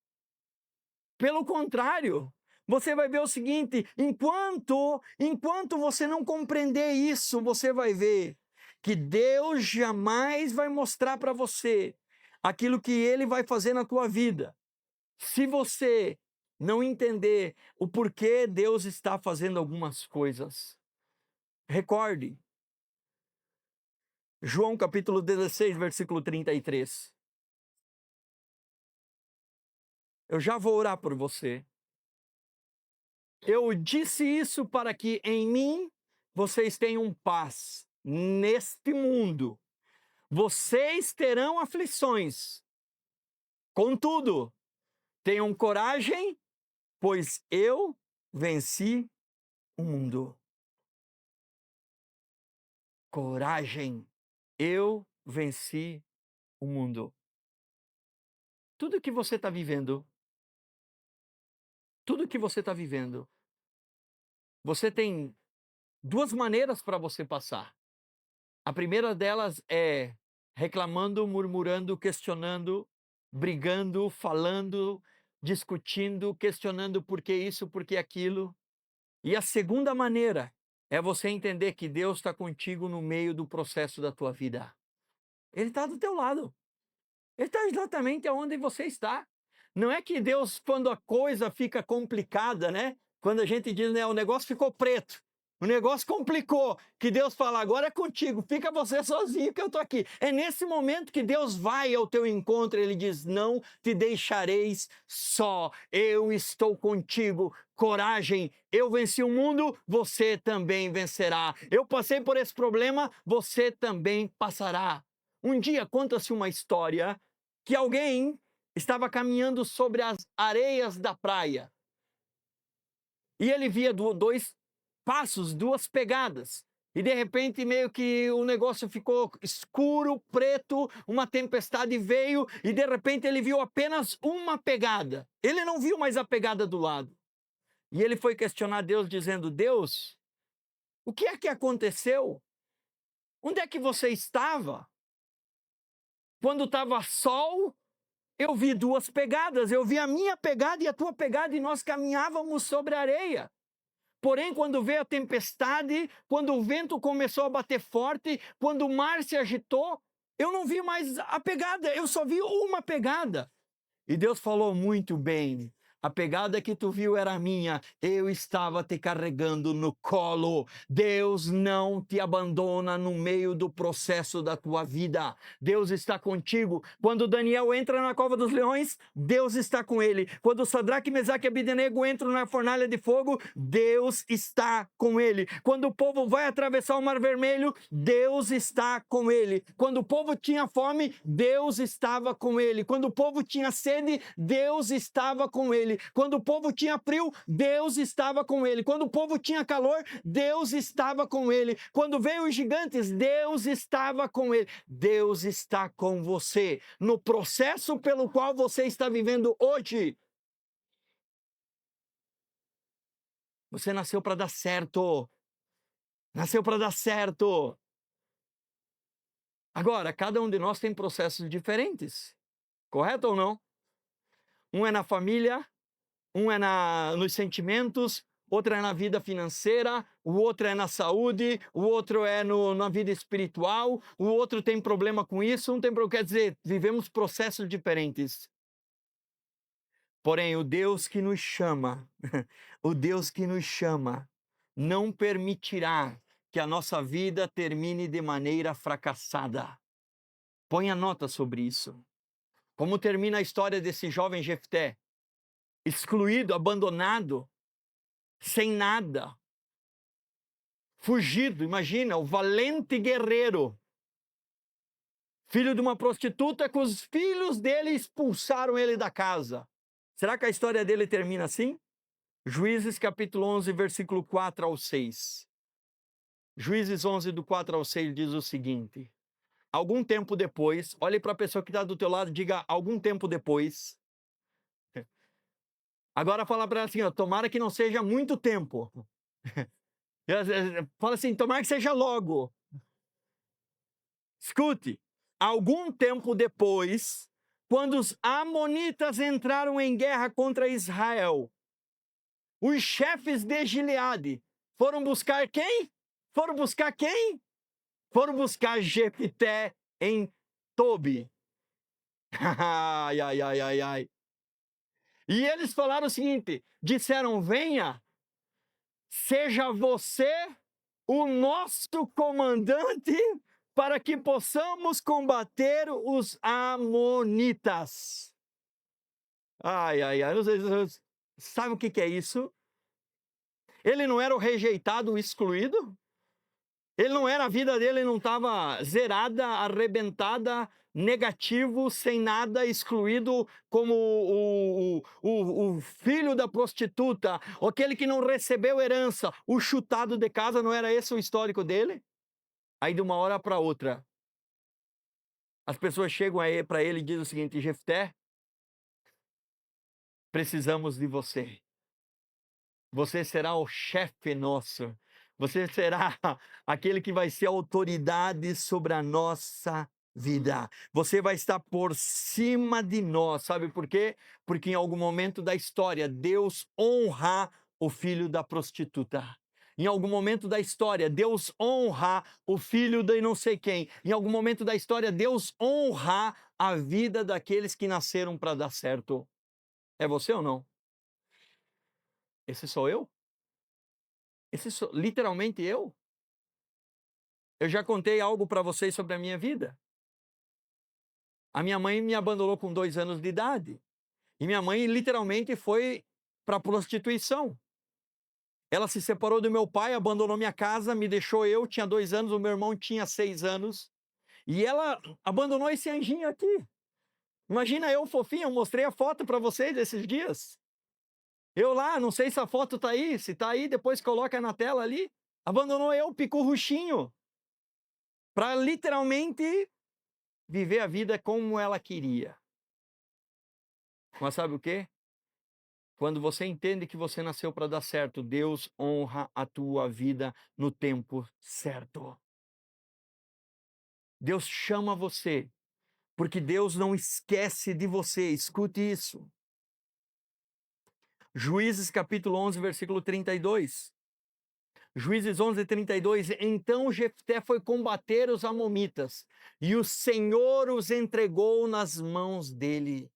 Pelo contrário, você vai ver o seguinte, enquanto você não compreender isso, você vai ver que Deus jamais vai mostrar para você aquilo que Ele vai fazer na tua vida. Se você não entender o porquê Deus está fazendo algumas coisas. Recorde, João capítulo 16, versículo 33. Eu já vou orar por você. Eu disse isso para que em mim vocês tenham paz. Neste mundo, vocês terão aflições. Contudo, tenham coragem, pois eu venci o mundo. Coragem, eu venci o mundo. Tudo que você está vivendo, você tem duas maneiras para você passar. A primeira delas é reclamando, murmurando, questionando, brigando, falando, discutindo, questionando por que isso, por que aquilo. E a segunda maneira é você entender que Deus está contigo no meio do processo da tua vida. Ele está do teu lado. Ele está exatamente onde você está. Não é que Deus, quando a coisa fica complicada, né? Quando a gente diz, né, o negócio ficou preto, o negócio complicou, que Deus fala, agora é contigo, fica você sozinho que eu tô aqui. É nesse momento que Deus vai ao teu encontro, ele diz, não te deixareis só, eu estou contigo, coragem, eu venci o mundo, você também vencerá. Eu passei por esse problema, você também passará. Um dia conta-se uma história que alguém estava caminhando sobre as areias da praia e ele via dois passos, duas pegadas. E de repente meio que o negócio ficou escuro, preto, uma tempestade veio e de repente ele viu apenas uma pegada. Ele não viu mais a pegada do lado. E ele foi questionar Deus dizendo, Deus, o que é que aconteceu? Onde é que você estava? Quando estava sol, eu vi duas pegadas, eu vi a minha pegada e a tua pegada e nós caminhávamos sobre a areia. Porém, quando veio a tempestade, quando o vento começou a bater forte, quando o mar se agitou, eu não vi mais a pegada, eu só vi uma pegada. E Deus falou muito bem. A pegada que tu viu era minha, eu estava te carregando no colo. Deus não te abandona no meio do processo da tua vida. Deus está contigo. Quando Daniel entra na cova dos leões, Deus está com ele. Quando Sadraque, Mesaque e Abednego entram na fornalha de fogo, Deus está com ele. Quando o povo vai atravessar o Mar Vermelho, Deus está com ele. Quando o povo tinha fome, Deus estava com ele. Quando o povo tinha sede, Deus estava com ele. Quando o povo tinha frio, Deus estava com ele. Quando o povo tinha calor, Deus estava com ele. Quando veio os gigantes, Deus estava com ele. Deus está com você no processo pelo qual você está vivendo hoje. Você nasceu para dar certo. Nasceu para dar certo. Agora, cada um de nós tem processos diferentes. Correto ou não? Um é na família, um é nos sentimentos, outro é na vida financeira, o outro é na saúde, o outro é na vida espiritual, o outro tem problema com isso, um tem problema. Quer dizer, vivemos processos diferentes. Porém, o Deus que nos chama, o Deus que nos chama, não permitirá que a nossa vida termine de maneira fracassada. Ponha nota sobre isso. Como termina a história desse jovem Jefté? Excluído, abandonado, sem nada, fugido, imagina, o valente guerreiro, filho de uma prostituta, que os filhos dele expulsaram ele da casa. Será que a história dele termina assim? Juízes capítulo 11, versículo 4 ao 6. Juízes 11, do 4 ao 6 diz o seguinte: algum tempo depois, olhe para a pessoa que está do teu lado, diga algum tempo depois. Agora fala para ela assim, ó, tomara que não seja muito tempo. Fala assim, tomara que seja logo. Escute, algum tempo depois, quando os amonitas entraram em guerra contra Israel, os chefes de Gileade foram buscar quem? Foram buscar quem? Foram buscar Jefté em Tobi. Ai, ai, ai, ai, ai. E eles falaram o seguinte, disseram, venha, seja você o nosso comandante para que possamos combater os amonitas. Ai, ai, ai, sabe o que é isso? Ele não era o rejeitado, o excluído? Ele não era, a vida dele não estava zerada, arrebentada, negativo, sem nada, excluído como o filho da prostituta, aquele que não recebeu herança, o chutado de casa, não era esse o histórico dele? Aí de uma hora para outra, as pessoas chegam para ele e dizem o seguinte, Jefté, precisamos de você. Você será o chefe nosso. Você será aquele que vai ser autoridade sobre a nossa vida. Você vai estar por cima de nós. Sabe por quê? Porque em algum momento da história, Deus honra o filho da prostituta. Em algum momento da história, Deus honra o filho de não sei quem. Em algum momento da história, Deus honra a vida daqueles que nasceram para dar certo. É você ou não? Esse sou eu? Esse sou literalmente eu? Eu já contei algo para vocês sobre a minha vida. A minha mãe me abandonou com 2 anos de idade. E minha mãe literalmente foi para prostituição. Ela se separou do meu pai, abandonou minha casa, me deixou eu, tinha 2 anos, o meu irmão tinha 6 anos. E ela abandonou esse anjinho aqui. Imagina eu fofinho, eu mostrei a foto para vocês esses dias. Eu lá, não sei se a foto tá aí, se tá aí, depois coloca na tela ali. Abandonou eu, picurruchinho, para literalmente viver a vida como ela queria. Mas sabe o quê? Quando você entende que você nasceu para dar certo, Deus honra a tua vida no tempo certo. Deus chama você, porque Deus não esquece de você. Escute isso. Juízes capítulo 11, versículo 32. Juízes 11, 32. Então Jefté foi combater os amonitas, e o Senhor os entregou nas mãos dele.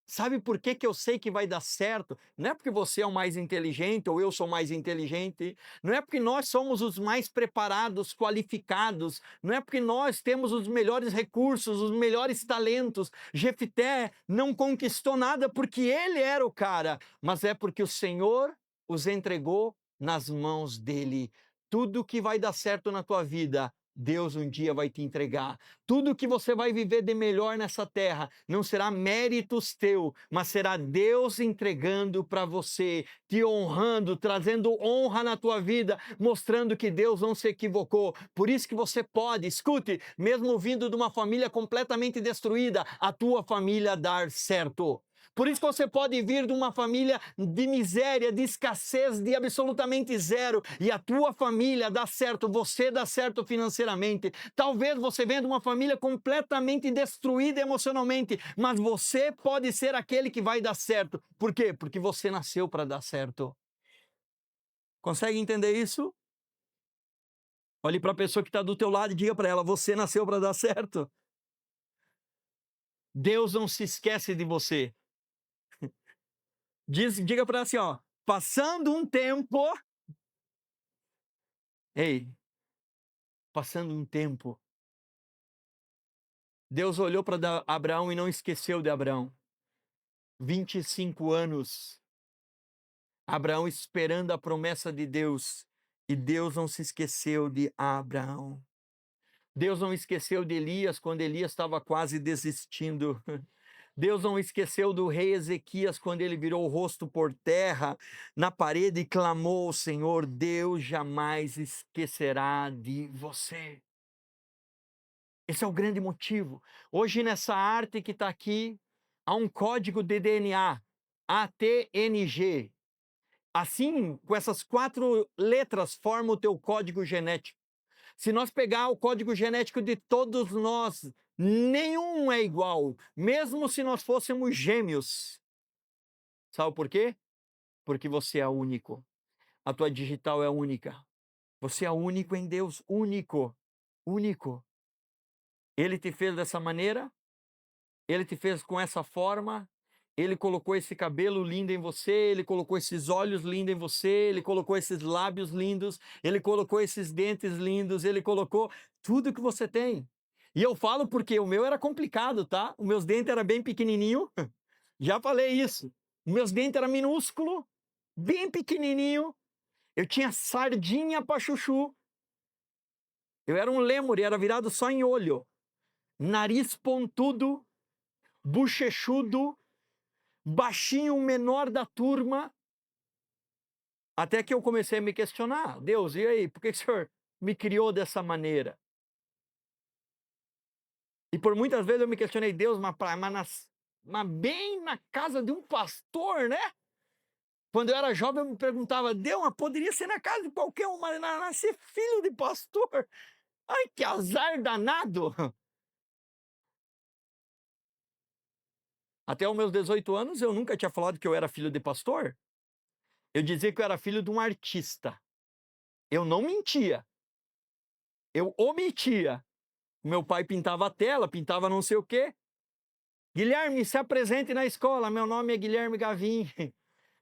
Sabe por que que eu sei que vai dar certo? Não é porque você é o mais inteligente ou eu sou mais inteligente, não é porque nós somos os mais preparados, qualificados, não é porque nós temos os melhores recursos, os melhores talentos. Jefté não conquistou nada porque ele era o cara, mas é porque o Senhor os entregou nas mãos dele. Tudo que vai dar certo na tua vida, Deus um dia vai te entregar. Tudo que você vai viver de melhor nessa terra não será méritos teu, mas será Deus entregando para você, te honrando, trazendo honra na tua vida, mostrando que Deus não se equivocou. Por isso que você pode, escute, mesmo vindo de uma família completamente destruída, a tua família dar certo. Por isso que você pode vir de uma família de miséria, de escassez, de absolutamente zero, e a tua família dá certo, você dá certo financeiramente. Talvez você venha de uma família completamente destruída emocionalmente, mas você pode ser aquele que vai dar certo. Por quê? Porque você nasceu para dar certo. Consegue entender isso? Olhe para a pessoa que está do teu lado e diga para ela, você nasceu para dar certo. Deus não se esquece de você. Diga para ela assim, ó, passando um tempo... Ei, passando um tempo, Deus olhou para Abraão e não esqueceu de Abraão. 25 anos, Abraão esperando a promessa de Deus, e Deus não se esqueceu de Abraão. Deus não esqueceu de Elias quando Elias estava quase desistindo. Deus não esqueceu do rei Ezequias quando ele virou o rosto por terra na parede e clamou ao Senhor. Deus jamais esquecerá de você. Esse é o grande motivo. Hoje, nessa arte que está aqui, há um código de DNA, ATNG. Assim, com essas 4 letras, forma o teu código genético. Se nós pegar o código genético de todos nós, nenhum é igual, mesmo se nós fôssemos gêmeos. Sabe por quê? Porque você é único. A tua digital é única. Você é único em Deus, único, único. Ele te fez dessa maneira, ele te fez com essa forma, ele colocou esse cabelo lindo em você, ele colocou esses olhos lindos em você, ele colocou esses lábios lindos, ele colocou esses dentes lindos, ele colocou tudo que você tem. E eu falo porque o meu era complicado, tá? Os meus dentes eram bem pequenininho, já falei isso. Os meus dentes eram minúsculos, bem pequenininho. Eu tinha sardinha para chuchu. Eu era um lêmure, era virado só em olho. Nariz pontudo, bochechudo, baixinho, o menor da turma, até que eu comecei a me questionar. Deus, e aí, por que o Senhor me criou dessa maneira? E por muitas vezes eu me questionei, Deus, mas bem na casa de um pastor, né? Quando eu era jovem eu me perguntava, Deus, mas poderia ser na casa de qualquer um, mas nascer filho de pastor? Ai, que azar danado! Até os meus 18 anos eu nunca tinha falado que eu era filho de pastor. Eu dizia que eu era filho de um artista. Eu não mentia. Eu omitia. Meu pai pintava a tela, pintava não sei o quê. Guilherme, se apresente na escola. Meu nome é Guilherme Gavin.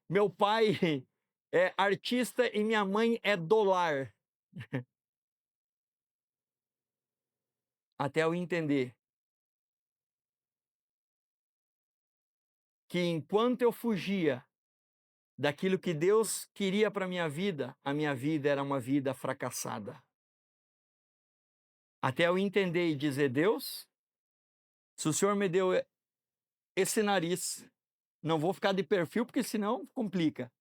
Meu pai é artista e minha mãe é dolar. Até eu entender que enquanto eu fugia daquilo que Deus queria para a minha vida era uma vida fracassada. Até eu entender e dizer: Deus, se o Senhor me deu esse nariz, não vou ficar de perfil porque senão complica.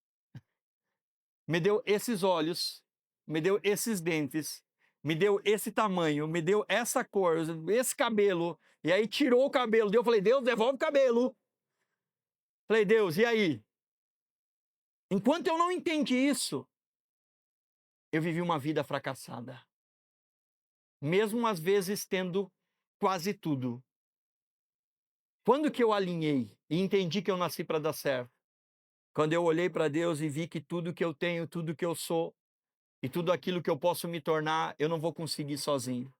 Me deu esses olhos, me deu esses dentes, me deu esse tamanho, me deu essa cor, esse cabelo, e aí tirou o cabelo. Eu falei: Deus, devolve o cabelo. Falei: Deus, e aí? Enquanto eu não entendi isso, eu vivi uma vida fracassada. Mesmo às vezes tendo quase tudo. Quando que eu alinhei e entendi que eu nasci para dar certo? Quando eu olhei para Deus e vi que tudo que eu tenho, tudo que eu sou e tudo aquilo que eu posso me tornar, eu não vou conseguir sozinho.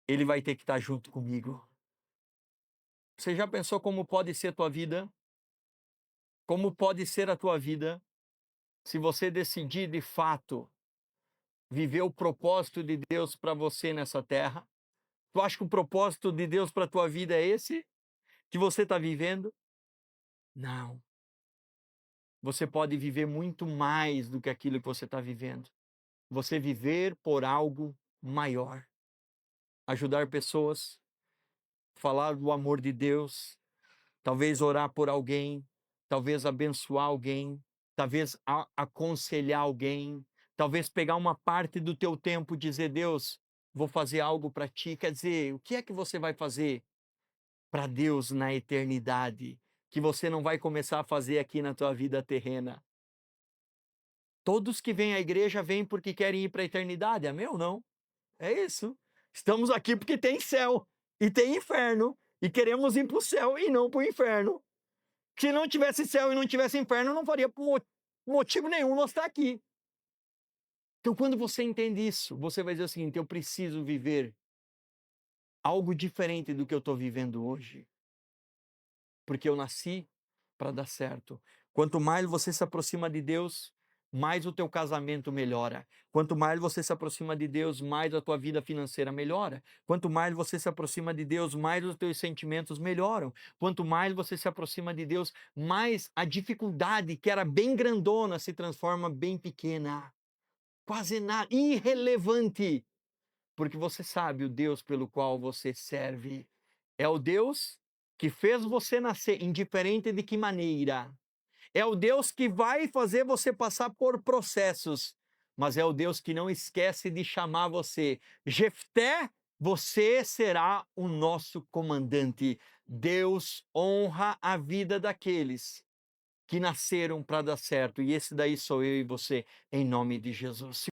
Ele vai ter que estar junto comigo. Você já pensou como pode ser a tua vida? Como pode ser a tua vida se você decidir de fato viver o propósito de Deus para você nessa terra? Tu acha que o propósito de Deus para a tua vida é esse que você está vivendo? Não. Você pode viver muito mais do que aquilo que você está vivendo. Você viver por algo maior. Ajudar pessoas, falar do amor de Deus, talvez orar por alguém, talvez abençoar alguém, talvez aconselhar alguém, talvez pegar uma parte do teu tempo e dizer: Deus, vou fazer algo para ti. Quer dizer, o que é que você vai fazer para Deus na eternidade, que você não vai começar a fazer aqui na tua vida terrena? Todos que vêm à igreja vêm porque querem ir para a eternidade, amém ou não? É isso. Estamos aqui porque tem céu e tem inferno e queremos ir para o céu e não para o inferno. Se não tivesse céu e não tivesse inferno, não faria motivo nenhum nós estar aqui. Então, quando você entende isso, você vai dizer o seguinte: eu preciso viver algo diferente do que eu estou vivendo hoje, porque eu nasci para dar certo. Quanto mais você se aproxima de Deus, mais o teu casamento melhora. Quanto mais você se aproxima de Deus, mais a tua vida financeira melhora. Quanto mais você se aproxima de Deus, mais os teus sentimentos melhoram. Quanto mais você se aproxima de Deus, mais a dificuldade, que era bem grandona, se transforma bem pequena. Quase nada, irrelevante. Porque você sabe o Deus pelo qual você serve. É o Deus que fez você nascer, indiferente de que maneira. É o Deus que vai fazer você passar por processos, mas é o Deus que não esquece de chamar você. Jefté, você será o nosso comandante. Deus honra a vida daqueles que nasceram para dar certo. E esse daí sou eu e você, em nome de Jesus.